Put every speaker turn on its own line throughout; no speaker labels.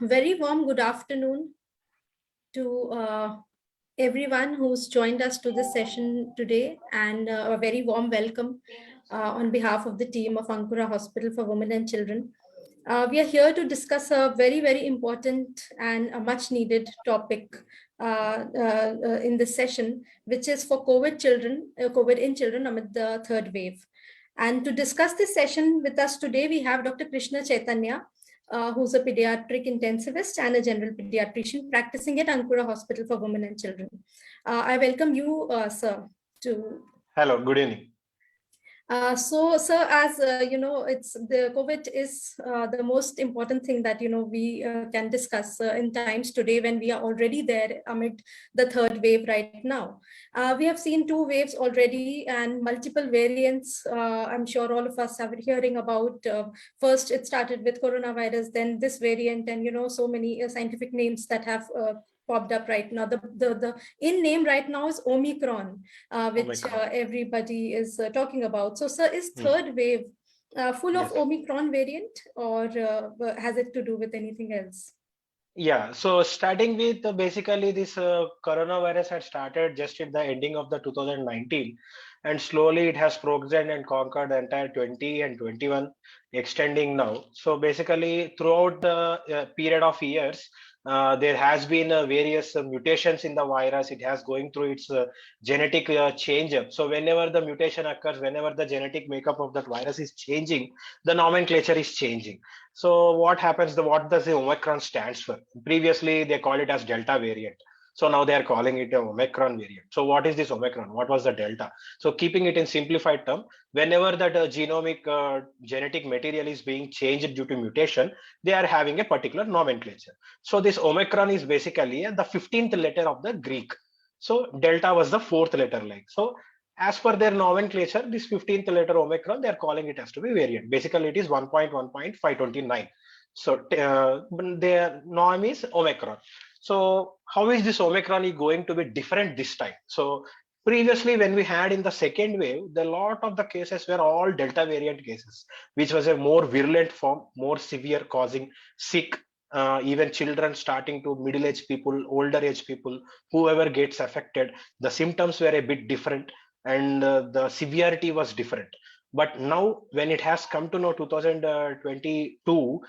Very warm good afternoon to everyone who's joined us to this session today, and a very warm welcome on behalf of the team of Ankura Hospital for Women and Children. We are here to discuss a very, very important and a much needed topic in this session, which is for COVID in children amid the third wave. And to discuss this session with us today, we have Dr. Krishna Chaitanya, who's a pediatric intensivist and a general pediatrician practicing at Ankura Hospital for Women and Children. I welcome you, sir, to...
Hello, good evening.
So, sir, as you know, it's the COVID is the most important thing that we can discuss in times today when we are already there amid the third wave right now. We have seen 2 waves already and multiple variants. I'm sure all of us have been hearing about. First, it started with coronavirus, then this variant, and so many scientific names that have popped up right now. The in name right now is Omicron, which everybody is talking about. So, sir, is third wave full of Omicron variant, or has it to do with anything else?
Yeah, so starting with basically this coronavirus had started just at the ending of the 2019, and slowly it has progressed and conquered the entire 20 and 21, extending now. So basically throughout the period of years, there has been various mutations in the virus. It has going through its genetic change up. So whenever the mutation occurs, whenever the genetic makeup of that virus is changing, the nomenclature is changing. So what happens, what does the Omicron stands for? Previously, they called it as Delta variant. So now they are calling it a Omicron variant. So what is this Omicron? What was the Delta? So keeping it in simplified term, whenever that genomic genetic material is being changed due to mutation, they are having a particular nomenclature. So this Omicron is basically the 15th letter of the Greek. So Delta was the 4th letter like. So as per their nomenclature, this 15th letter Omicron, they are calling it as to be variant. Basically, it is 1.1.529. So their norm is Omicron. So how is this Omicron going to be different this time? So previously, when we had in the second wave, the lot of the cases were all Delta variant cases, which was a more virulent form, more severe, causing sick, even children starting to middle-aged people, older age people, whoever gets affected, the symptoms were a bit different and the severity was different. But now when it has come to know 2022,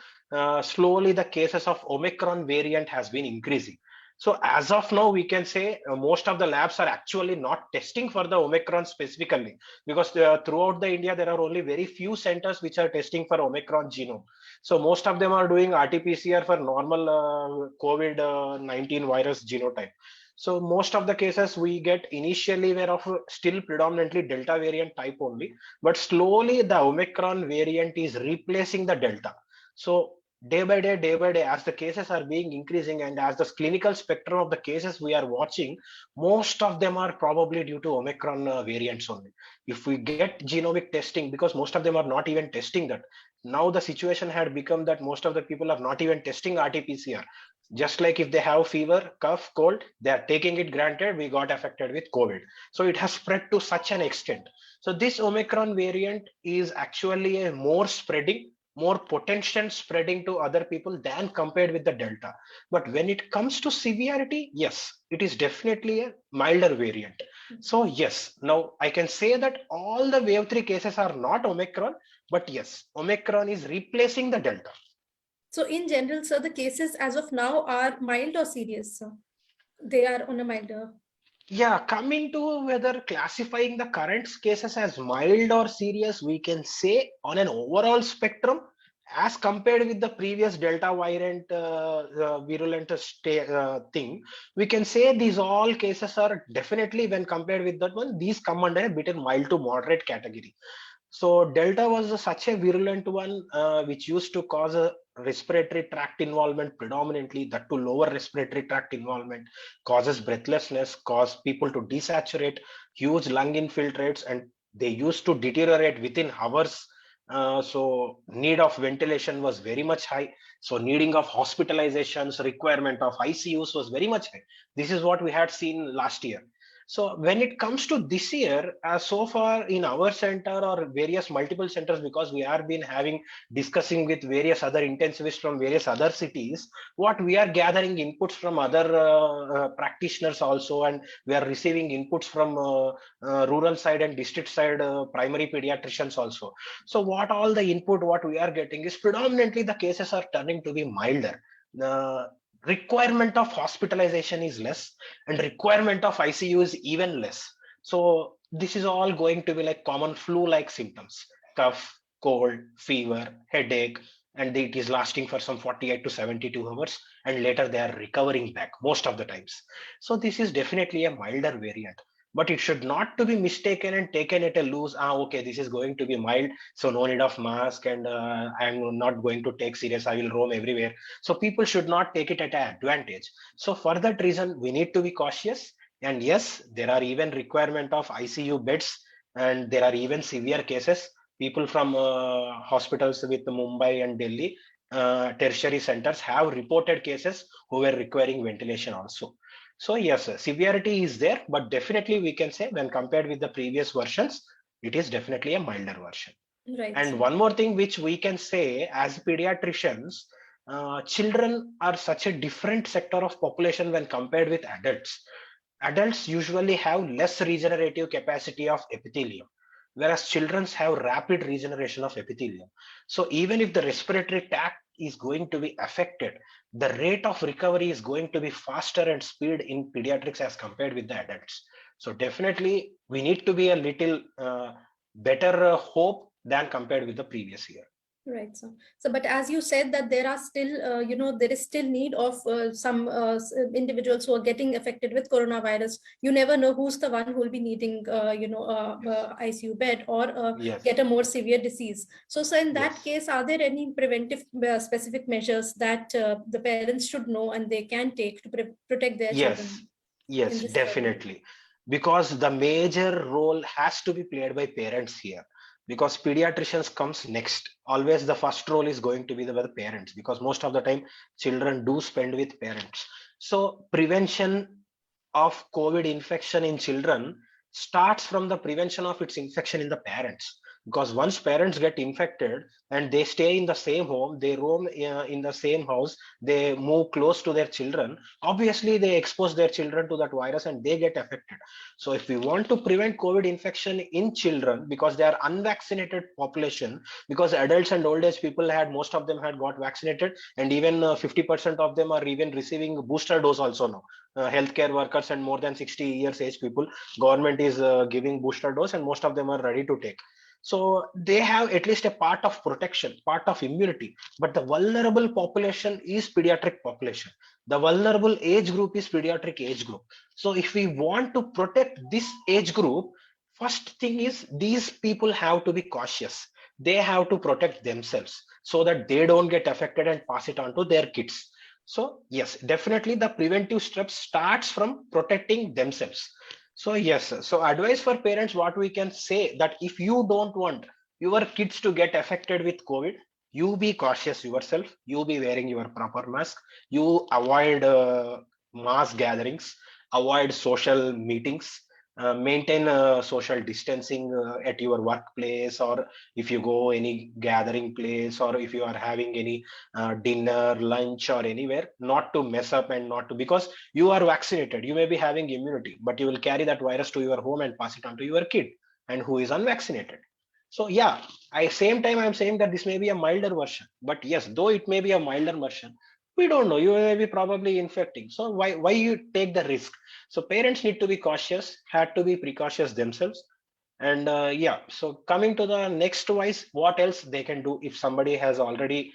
slowly the cases of Omicron variant has been increasing. So as of now, we can say most of the labs are actually not testing for the Omicron specifically, because throughout the India, there are only very few centers which are testing for Omicron genome. So most of them are doing RT-PCR for normal COVID-19 virus genotype. So most of the cases we get initially were of still predominantly Delta variant type only, but slowly the Omicron variant is replacing the Delta. So day by day, as the cases are being increasing and as the clinical spectrum of the cases we are watching, most of them are probably due to Omicron variants only. If we get genomic testing, because most of them are not even testing that. Now the situation had become that most of the people are not even testing RT-PCR. Just like if they have fever, cough, cold, they are taking it granted, we got affected with COVID. So it has spread to such an extent. So this Omicron variant is actually a more spreading, more potential spreading to other people than compared with the Delta. But when it comes to severity, yes, it is definitely a milder variant. So yes, now I can say that all the wave 3 cases are not Omicron, but yes, Omicron is replacing the Delta.
So in general, sir, the cases as of now are mild or serious, sir? They are on a milder.
Yeah, coming to whether classifying the current cases as mild or serious, we can say on an overall spectrum, as compared with the previous Delta variant virulent thing, we can say these all cases are definitely, when compared with that one, these come under a bit of mild to moderate category. So Delta was such a virulent one, which used to cause a respiratory tract involvement predominantly, that to lower respiratory tract involvement, causes breathlessness, cause people to desaturate, huge lung infiltrates, and they used to deteriorate within hours. So need of ventilation was very much high. So needing of hospitalizations, requirement of ICUs was very much high. This is what we had seen last year. So when it comes to this year, so far in our center or various multiple centers, because we have been having discussing with various other intensivists from various other cities, what we are gathering inputs from other practitioners also, and we are receiving inputs from rural side and district side primary pediatricians also. So what all the input what we are getting is predominantly the cases are turning to be milder. The requirement of hospitalization is less and requirement of ICU is even less. So this is all going to be like common flu-like symptoms: cough, cold, fever, headache, and it is lasting for some 48 to 72 hours, and later they are recovering back most of the times. So this is definitely a milder variant, but it should not to be mistaken and taken at a loose. Okay, this is going to be mild, so no need of mask, and I'm not going to take serious, I will roam everywhere. So people should not take it at an advantage. So for that reason, we need to be cautious. And yes, there are even requirement of ICU beds, and there are even severe cases. People from hospitals with Mumbai and Delhi tertiary centers have reported cases who were requiring ventilation also. So yes, severity is there, but definitely we can say when compared with the previous versions, it is definitely a milder version.
Right.
And one more thing which we can say as pediatricians, children are such a different sector of population when compared with adults. Adults usually have less regenerative capacity of epithelium, whereas children have rapid regeneration of epithelium. So even if the respiratory tract is going to be affected, the rate of recovery is going to be faster and speed in pediatrics as compared with the adults. So definitely we need to be a little better hope than compared with the previous year.
Right. So, but as you said that there are still, there is still need of some individuals who are getting affected with coronavirus. You never know who's the one who will be needing, ICU bed or
Yes.
get a more severe disease. So in that
Yes.
case, are there any preventive specific measures that the parents should know and they can take to protect their
Yes.
children in
Yes,
this scenario?
definitely. Because the major role has to be played by parents here. Because pediatricians comes next. Always the first role is going to be the parents, because most of the time children do spend with parents. So prevention of COVID infection in children starts from the prevention of its infection in the parents. Because once parents get infected and they stay in the same home, they roam in the same house, they move close to their children, obviously they expose their children to that virus and they get affected. So if we want to prevent COVID infection in children, because they are unvaccinated population, because adults and old age people had, most of them had got vaccinated, and even 50% of them are even receiving booster dose also now. Healthcare workers and more than 60 years age people, government is giving booster dose, and most of them are ready to take. So they have at least a part of protection, part of immunity. But the vulnerable population is pediatric population. The vulnerable age group is pediatric age group. So if we want to protect this age group, first thing is these people have to be cautious. They have to protect themselves so that they don't get affected and pass it on to their kids. So yes, definitely the preventive steps starts from protecting themselves. So yes, so advice for parents, what we can say, that if you don't want your kids to get affected with COVID, you be cautious yourself, you be wearing your proper mask, you avoid mass gatherings, avoid social meetings, maintain social distancing at your workplace, or if you go any gathering place, or if you are having any dinner, lunch, or anywhere, not to mess up and not to, because you are vaccinated, you may be having immunity, but you will carry that virus to your home and pass it on to your kid and who is unvaccinated. So yeah, I same time I'm saying that this may be a milder version, but yes, though it may be a milder version, we don't know, you may be probably infecting. So why you take the risk? So parents need to be cautious, had to be precautious themselves. And yeah, so coming to the next wise, what else they can do if somebody has already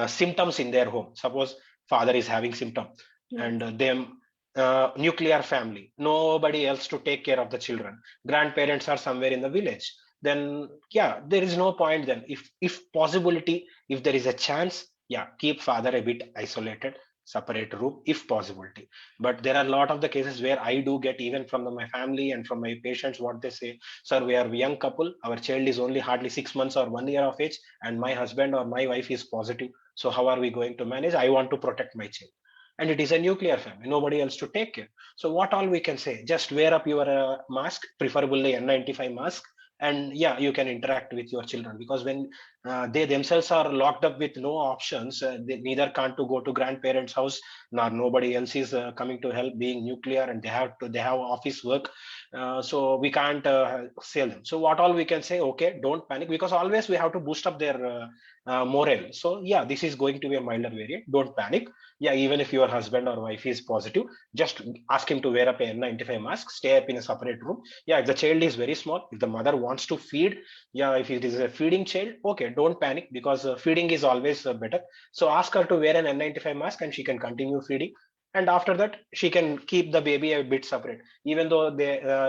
symptoms in their home? Suppose father is having symptoms, and them nuclear family, nobody else to take care of the children. Grandparents are somewhere in the village. Then yeah, there is no point. Then if possibility, if there is a chance, yeah, keep father a bit isolated, separate room if possibility. But there are a lot of the cases where I do get, even from my family and from my patients, what they say: sir, we are a young couple, our child is only hardly 6 months or 1 year of age, and my husband or my wife is positive. So how are we going to manage? I want to protect my child. and it is a nuclear family, nobody else to take care. So what all we can say, just wear up your mask, preferably N95 mask, and yeah, you can interact with your children, because when they themselves are locked up with no options, they neither can't to go to grandparents house, nor nobody else is coming to help, being nuclear, and they have office work. So we can't sell them. So what all we can say, okay, don't panic, because always we have to boost up their morale. So yeah, this is going to be a milder variant, don't panic. Yeah, even if your husband or wife is positive, just ask him to wear up a N95 mask, stay up in a separate room. Yeah, if the child is very small, if the mother wants to feed, yeah, if it is a feeding child, okay, don't panic, because feeding is always better. So ask her to wear an N95 mask and she can continue feeding. And after that, she can keep the baby a bit separate, even though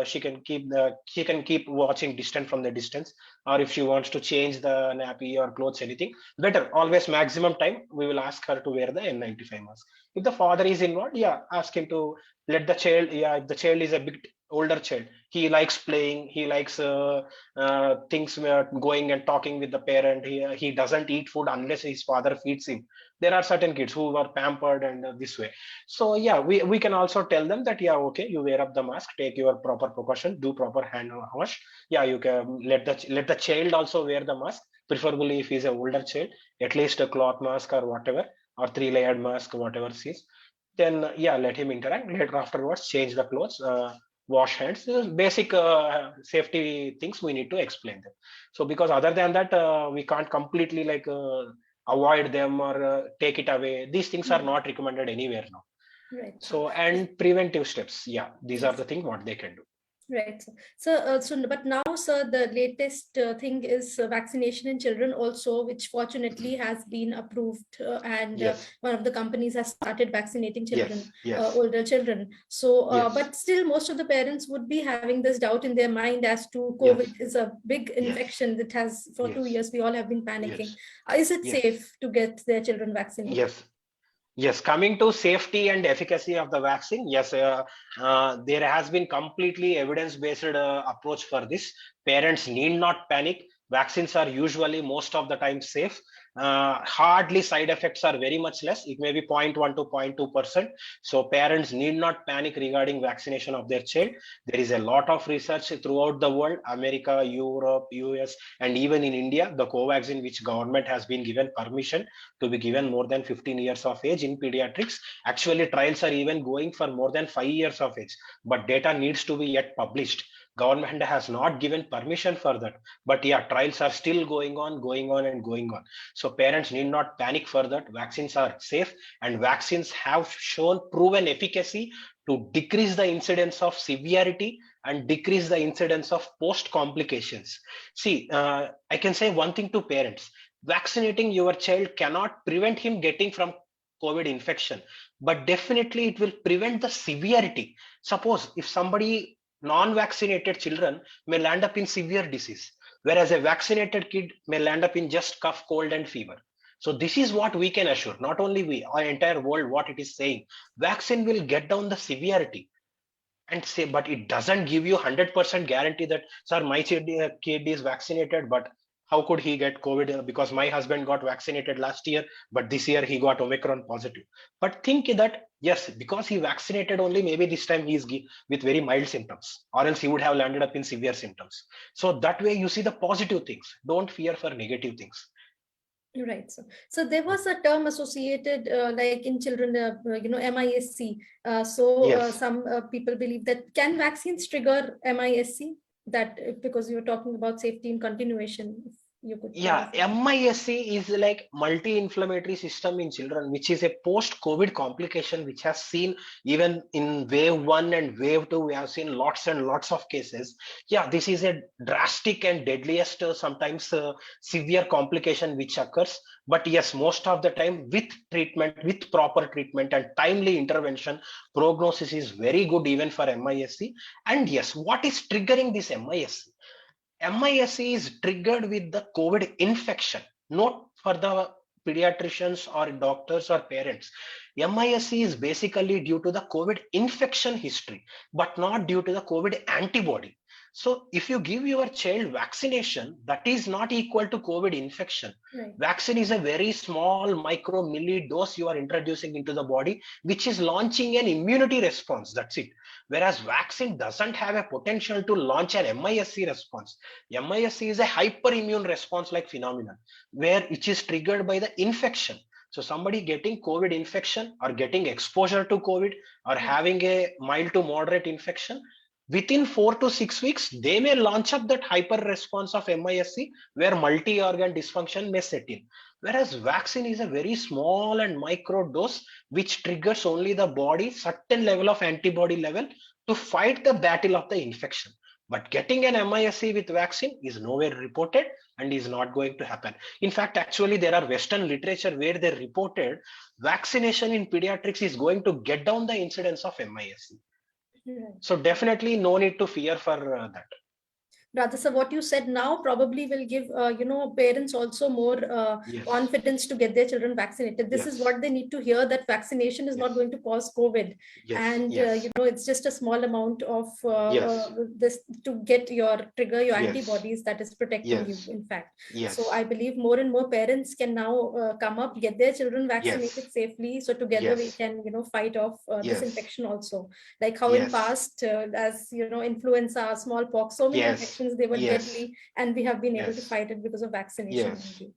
she can keep watching distant from the distance. Or if she wants to change the nappy or clothes, anything, better, always maximum time we will ask her to wear the N95 mask. If the father is involved, yeah, ask him to let the child, yeah, if the child is a bit older child, he likes playing, he likes things going and talking with the parent, he doesn't eat food unless his father feeds him. There are certain kids who are pampered and this way. So yeah, we can also tell them that, yeah, okay, you wear up the mask, take your proper precaution, do proper hand wash. Yeah, you can let the child also wear the mask, preferably if he's an older child, at least a cloth mask or whatever, or three-layered mask, whatever it is. Then yeah, let him interact. Later afterwards, change the clothes, wash hands. Basic safety things we need to explain them. So because other than that, we can't completely like avoid them or take it away. These things are not recommended anywhere now.
Right.
So, and preventive steps, yeah, these are
Yes.
the things what they can do.
Right. But now, sir, the latest thing is vaccination in children also, which fortunately has been approved, and
Yes,
one of the companies has started vaccinating children,
yes, yes,
older children. So,
yes,
but still, most of the parents would be having this doubt in their mind as to
yes,
COVID is a big
yes,
infection that has for 2 years. We all have been panicking.
yes,
Is it
yes,
safe to get their children vaccinated?
yes. Yes, coming to safety and efficacy of the vaccine, yes, there has been completely evidence-based approach for this. Parents need not panic. Vaccines are usually most of the time safe. Hardly side effects are very much less. It may be 0.1 to 0.2%. So parents need not panic regarding vaccination of their child. There is a lot of research throughout the world, America, Europe, US, and even in India, the Covaxin, which government has been given permission to be given more than 15 years of age in pediatrics. Actually, trials are even going for more than 5 years of age, but data needs to be yet published. Government has not given permission for that, but yeah, trials are still going on and going on. So parents need not panic for that. Vaccines are safe, and vaccines have shown proven efficacy to decrease the incidence of severity and decrease the incidence of post complications. See, I can say one thing to parents: vaccinating your child cannot prevent him getting from COVID infection, but definitely it will prevent the severity. Suppose if somebody non-vaccinated children may land up in severe disease, whereas a vaccinated kid may land up in just cough, cold, and fever. So this is what we can assure. Not only we, our entire world, what it is saying, vaccine will get down the severity and say, but it doesn't give you 100% guarantee that, sir, my kid is vaccinated, but how could he get COVID? Because my husband got vaccinated last year, but this year he got Omicron positive. But think that, yes, because he vaccinated only, maybe this time he's with very mild symptoms, or else he would have landed up in severe symptoms. So that way you see the positive things. Don't fear for negative things.
Right. So there was a term associated, like in children, MISC.
Yes.
Some people believe that can vaccines trigger MISC? That because you were talking about safety and continuation, if you could
Yeah,
clarify.
MISC is like multi-inflammatory system in children, which is a post-COVID complication, which has seen even in wave 1 and wave 2, we have seen lots and lots of cases. Yeah, this is a drastic and deadliest, sometimes severe complication which occurs. But yes, most of the time with treatment, with proper treatment and timely intervention, prognosis is very good even for MISC. And yes, what is triggering this MISC? MISC is triggered with the COVID infection, not for the pediatricians or doctors or parents. MISC is basically due to the COVID infection history, but not due to the COVID antibody. So if you give your child vaccination, that is not equal to COVID infection.
Right.
Vaccine is a very small micro milli dose you are introducing into the body, which is launching an immunity response. That's it. Whereas vaccine doesn't have a potential to launch an MISC response. MISC is a hyperimmune response like phenomenon, where it is triggered by the infection. So somebody getting COVID infection or getting exposure to COVID or having a mild to moderate infection, within 4 to 6 weeks, they may launch up that hyper response of MISC where multi-organ dysfunction may set in. Whereas vaccine is a very small and micro dose which triggers only the body certain level of antibody level to fight the battle of the infection. But getting an MISC with vaccine is nowhere reported and is not going to happen. In fact, actually, there are Western literature where they reported vaccination in pediatrics is going to get down the incidence of MISC. So definitely no need to fear for that.
Rather, so what you said now probably will give parents also more confidence to get their children vaccinated. This is what they need to hear, that vaccination is not going to cause COVID, and it's just a small amount of this to get your antibodies that is protecting you, in fact. So I believe more and more parents can now come up, get their children vaccinated safely, so together we can fight off this infection also, like how in past as influenza, smallpox, so many infections, they were deadly, and we have been able to fight it because of vaccination only.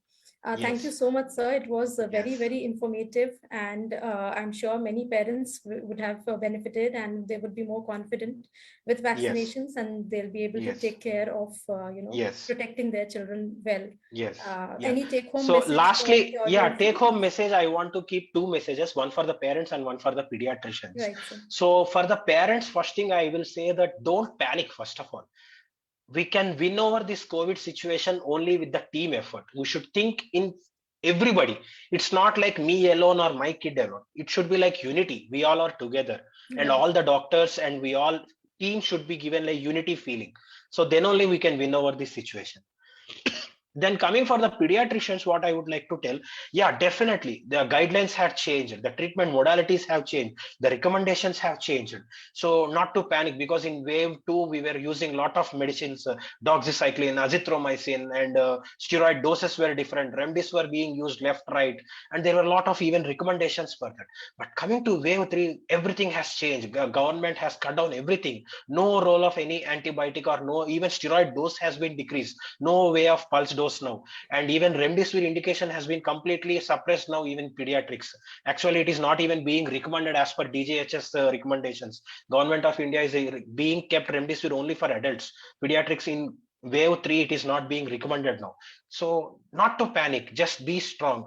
Thank you so much, sir. It was very, very informative, and I'm sure many parents would have benefited, and they would be more confident with vaccinations, and they'll be able to take care of, protecting their children well. Any take-home message? So
lastly, take-home message, I want to keep two messages, one for the parents and one for the pediatricians.
Right, sir.
So for the parents, first thing I will say that don't panic, first of all. We can win over this COVID situation only with the team effort. We should think in everybody. It's not like me alone or my kid alone. It should be like unity. We all are together, and all the doctors and we all team should be given a unity feeling. So then only we can win over this situation. Then coming for the pediatricians, what I would like to tell, definitely the guidelines have changed, the treatment modalities have changed, the recommendations have changed. So not to panic, because in wave 2 we were using a lot of medicines, doxycycline, azithromycin, and steroid doses were different, remdesivir were being used left, right, and there were a lot of even recommendations for that. But coming to wave 3, everything has changed. Government has cut down everything. No role of any antibiotic or no even steroid dose has been decreased. No way of pulse dose now, and even remdesivir indication has been completely suppressed now, even pediatrics. Actually, it is not even being recommended as per DGHS recommendations. Government of India is being kept remdesivir only for adults. Pediatrics in wave 3, it is not being recommended now. So not to panic, just be strong.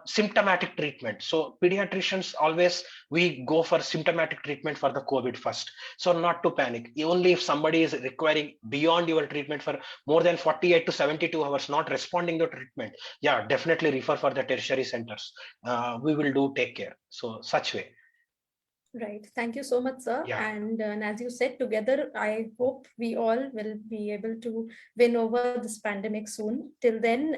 Symptomatic treatment. So pediatricians always, we go for symptomatic treatment for the COVID first. So not to panic. Only if somebody is requiring beyond your treatment for more than 48 to 72 hours, not responding to treatment, definitely refer for the tertiary centers. We will take care. So such way.
Right. Thank you so much, sir. And as you said, together, I hope we all will be able to win over this pandemic soon. Till then,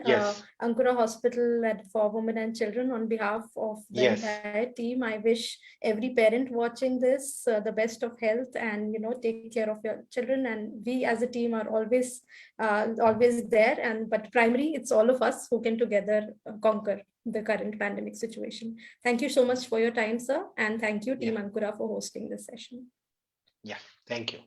Ankura Hospital for Women and Children, on behalf of the entire team, I wish every parent watching this the best of health, and take care of your children. And we as a team are always there. But primary, it's all of us who can together conquer the current pandemic situation. Thank you so much for your time, sir. And thank you, Team Ankura, for hosting this session.
Thank you.